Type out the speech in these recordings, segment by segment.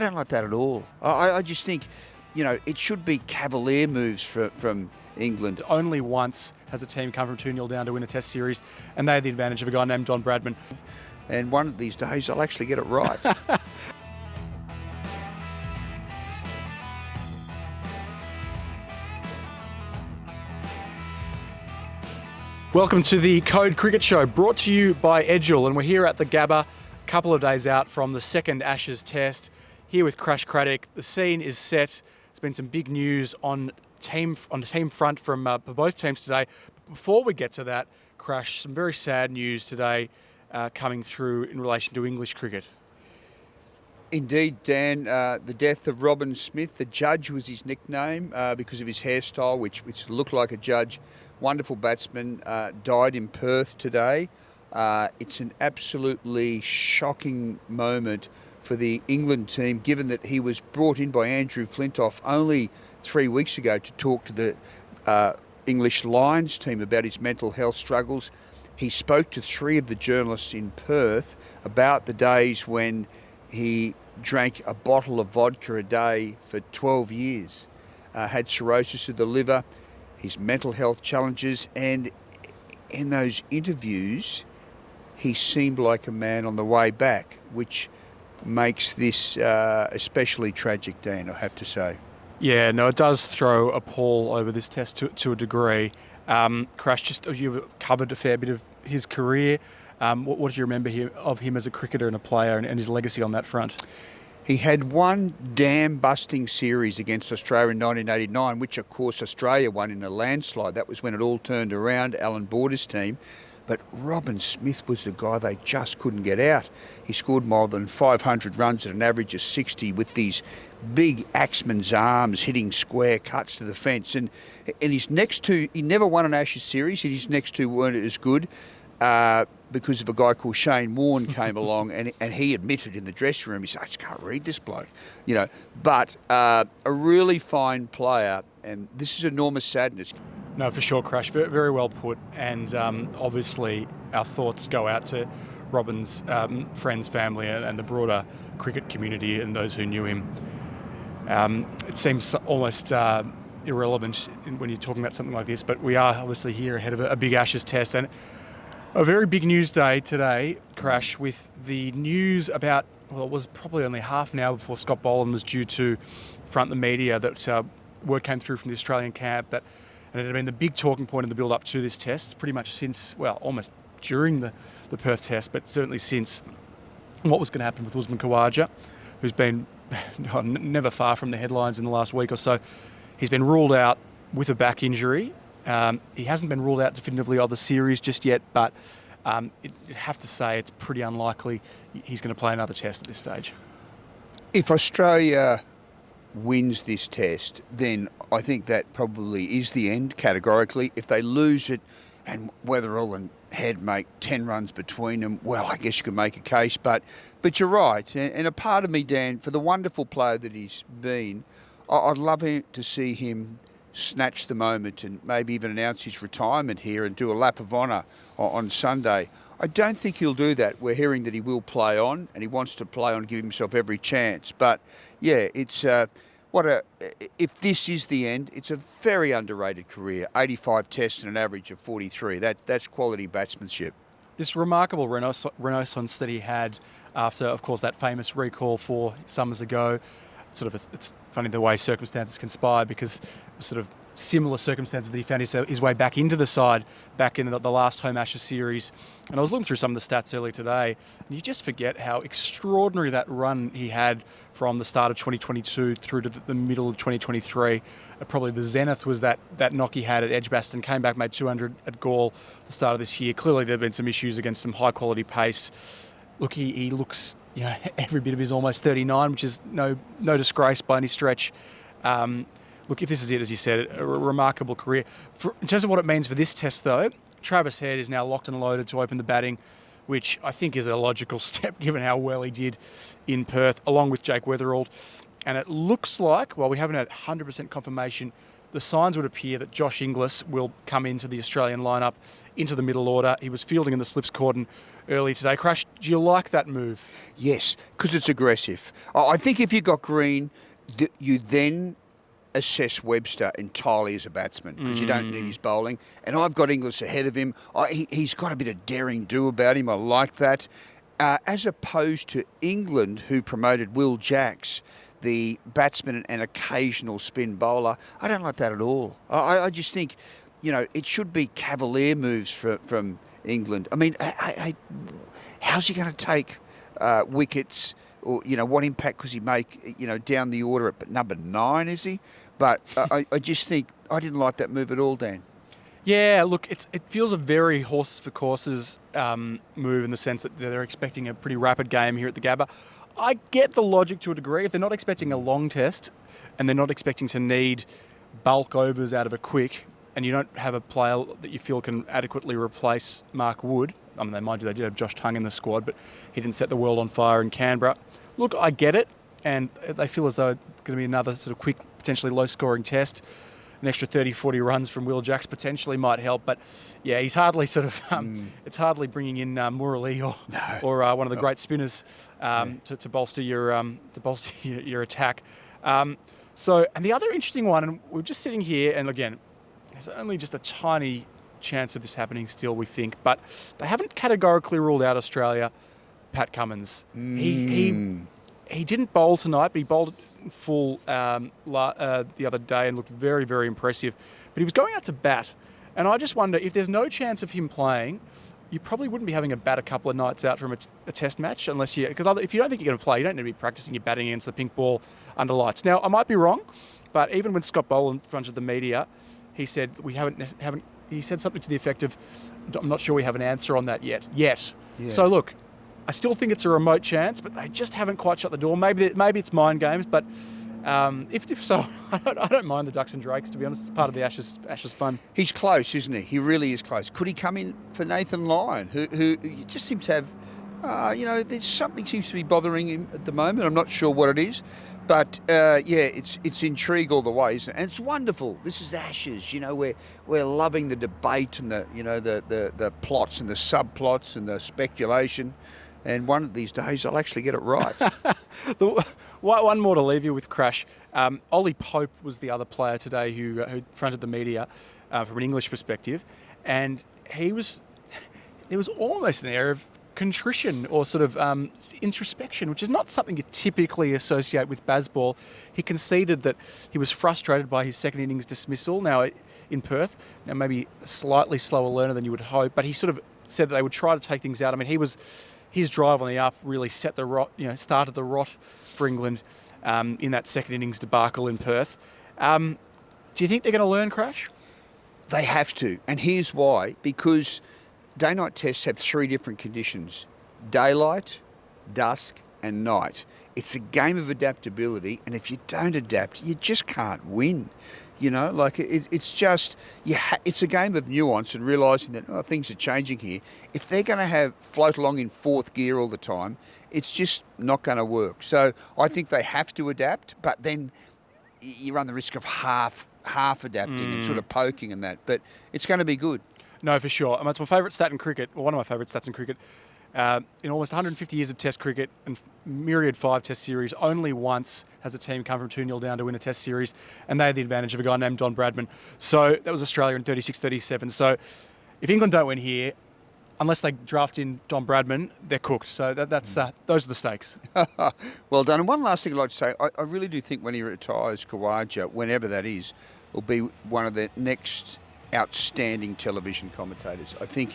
I don't like that at all. I just think, it should be cavalier moves from England. Only once has a team come from 2-0 down to win a test series, and they had the advantage of a guy named Don Bradman. And one of these days, I'll actually get it right. Welcome to the Code Cricket Show, brought to you by Edgell, and we're here at the Gabba, a couple of days out from the second Ashes Test, here with Crash Craddock. The scene is set. There's been some big news on the team front from both teams today. Before we get to that, Crash, some very sad news today coming through in relation to English cricket. Indeed, Dan, the death of Robin Smith. The Judge was his nickname because of his hairstyle, which looked like a judge. Wonderful batsman, died in Perth today. It's an absolutely shocking moment for the England team, given that he was brought in by Andrew Flintoff only 3 weeks ago to talk to the English Lions team about his mental health struggles. He spoke to 3 of the journalists in Perth about the days when he drank a bottle of vodka a day for 12 years, had cirrhosis of the liver, his mental health challenges, and in those interviews, he seemed like a man on the way back, which makes this especially tragic, Dan, I have to say. Yeah, no, it does throw a pall over this test to a degree. Crash, you've covered a fair bit of his career. What do you remember of him as a cricketer and a player and his legacy on that front? He had one dam-busting series against Australia in 1989, which, of course, Australia won in a landslide. That was when it all turned around, Alan Border's team. But Robin Smith was the guy they just couldn't get out. He scored more than 500 runs at an average of 60 with these big axeman's arms hitting square cuts to the fence. And his next two, he never won an Ashes series, and his next two weren't as good. Because of a guy called Shane Warne came along and he admitted in the dressing room, he said, I just can't read this bloke, But a really fine player, and this is enormous sadness. No, for sure, Crash. Very, very well put. And obviously our thoughts go out to Robin's friends, family and the broader cricket community and those who knew him. It seems almost irrelevant when you're talking about something like this, but we are obviously here ahead of a big Ashes Test. And a very big news day today, Crash, with the news about, well, it was probably only half an hour before Scott Boland was due to front the media that word came through from the Australian camp that, and it had been the big talking point in the build-up to this test, pretty much since, well, almost during the Perth test, but certainly since what was going to happen with Usman Khawaja, who's been never far from the headlines in the last week or so. He's been ruled out with a back injury. He hasn't been ruled out definitively of the series just yet, but you'd have to say it's pretty unlikely he's going to play another test at this stage. If Australia wins this test, then I think that probably is the end categorically. If they lose it and Weatherall and Head make 10 runs between them, well, I guess you could make a case, but you're right. And a part of me, Dan, for the wonderful player that he's been, I'd love to see him snatch the moment and maybe even announce his retirement here and do a lap of honour on Sunday. I don't think he'll do that. We're hearing that he will play on and he wants to play on, give himself every chance. But yeah, it's if this is the end, it's a very underrated career. 85 tests and an average of 43. That's quality batsmanship. This remarkable renaissance that he had after, of course, that famous recall 4 summers ago. It's funny the way circumstances conspire, because sort of similar circumstances that he found his way back into the side back in the last home Ashes series. And I was looking through some of the stats earlier today, and you just forget how extraordinary that run he had from the start of 2022 through to the middle of 2023. Probably the zenith was that knock he had at Edgbaston, came back, made 200 at Galle at the start of this year. Clearly there have been some issues against some high quality pace. Look, he looks, every bit of his almost 39, which is no disgrace by any stretch. Look, if this is it, as you said, a remarkable career. In terms of what it means for this test, though, Travis Head is now locked and loaded to open the batting, which I think is a logical step given how well he did in Perth, along with Jake Weatherall. And it looks like, well, we haven't had 100% confirmation, the signs would appear that Josh Inglis will come into the Australian lineup, into the middle order. He was fielding in the slips cordon early today. Crash, do you like that move? Yes, because it's aggressive. I think if you got Green, you then assess Webster entirely as a batsman because you don't need his bowling. And I've got Inglis ahead of him. He's got a bit of daring do about him. I like that. As opposed to England, who promoted Will Jacks, the batsman and occasional spin bowler. I don't like that at all. I just think, it should be cavalier moves from England. I mean, how's he going to take wickets? Or, what impact could he make, down the order at number 9, is he? But I just think I didn't like that move at all, Dan. Yeah, look, it feels a very horses for courses move in the sense that they're expecting a pretty rapid game here at the Gabba. I get the logic to a degree. If they're not expecting a long test and they're not expecting to need bulk overs out of a quick, and you don't have a player that you feel can adequately replace Mark Wood, I mean, they did have Josh Tongue in the squad, but he didn't set the world on fire in Canberra. Look, I get it, and they feel as though it's going to be another sort of quick, potentially low-scoring test. An extra 30, 40 runs from Will Jacks potentially might help, but yeah, he's hardly sort of. It's hardly bringing in Murali or one of the great spinners to bolster your attack. So, and the other interesting one, and we're just sitting here, and again, there's only just a tiny chance of this happening still, we think, but they haven't categorically ruled out Australia. Pat Cummins, he didn't bowl tonight, but he bowled full the other day and looked very, very impressive. But he was going out to bat, and I just wonder if there's no chance of him playing, you probably wouldn't be having a bat a couple of nights out from a test match because if you don't think you're going to play, you don't need to be practicing your batting against the pink ball under lights. Now, I might be wrong, but even when Scott Boland in front of the media, he said he said something to the effect of, I'm not sure we have an answer on that yet. Yeah. So look, I still think it's a remote chance, but they just haven't quite shut the door. Maybe it's mind games, but if so, I don't mind the Ducks and Drakes, to be honest. It's part of the Ashes fun. He's close, isn't he? He really is close. Could he come in for Nathan Lyon, who just seems to have, there's something seems to be bothering him at the moment. I'm not sure what it is. But, it's intrigue all the way, isn't it? And it's wonderful. This is Ashes, we're loving the debate and the plots and the subplots and the speculation. And one of these days I'll actually get it right. One more to leave you with, Crash. Ollie Pope was the other player today who fronted the media from an English perspective. And there was almost an air of contrition or sort of introspection, which is not something you typically associate with Bazball. He conceded that he was frustrated by his second innings dismissal now in Perth. Now maybe a slightly slower learner than you would hope, but he sort of said that they would try to take things out. I mean, his drive on the up really set the rot, started the rot for England in that second innings debacle in Perth. Do you think they're going to learn, Crash? They have to, and here's why. Because day-night tests have 3 different conditions: daylight, dusk, and night. It's a game of adaptability, and if you don't adapt, you just can't win. It's just it's a game of nuance and realising that things are changing here. If they're going to float along in 4th gear all the time, it's just not going to work. So I think they have to adapt, but then you run the risk of half adapting and sort of poking and that. But it's going to be good. No, for sure. It's my favourite stat in cricket, or one of my favourite stats in cricket. In almost 150 years of Test cricket and myriad 5 Test series, only once has a team come from 2-0 down to win a Test series, and they had the advantage of a guy named Don Bradman. So that was Australia in 36-37. So if England don't win here, unless they draft in Don Bradman, they're cooked. So those are the stakes. Well done. And one last thing I'd like to say, I really do think when he retires, Khawaja, whenever that is, will be one of the next outstanding television commentators. I think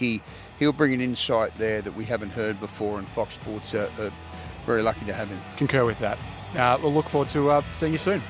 he'll bring an insight there that we haven't heard before, and Fox Sports are very lucky to have him. Concur with that. We'll look forward to seeing you soon.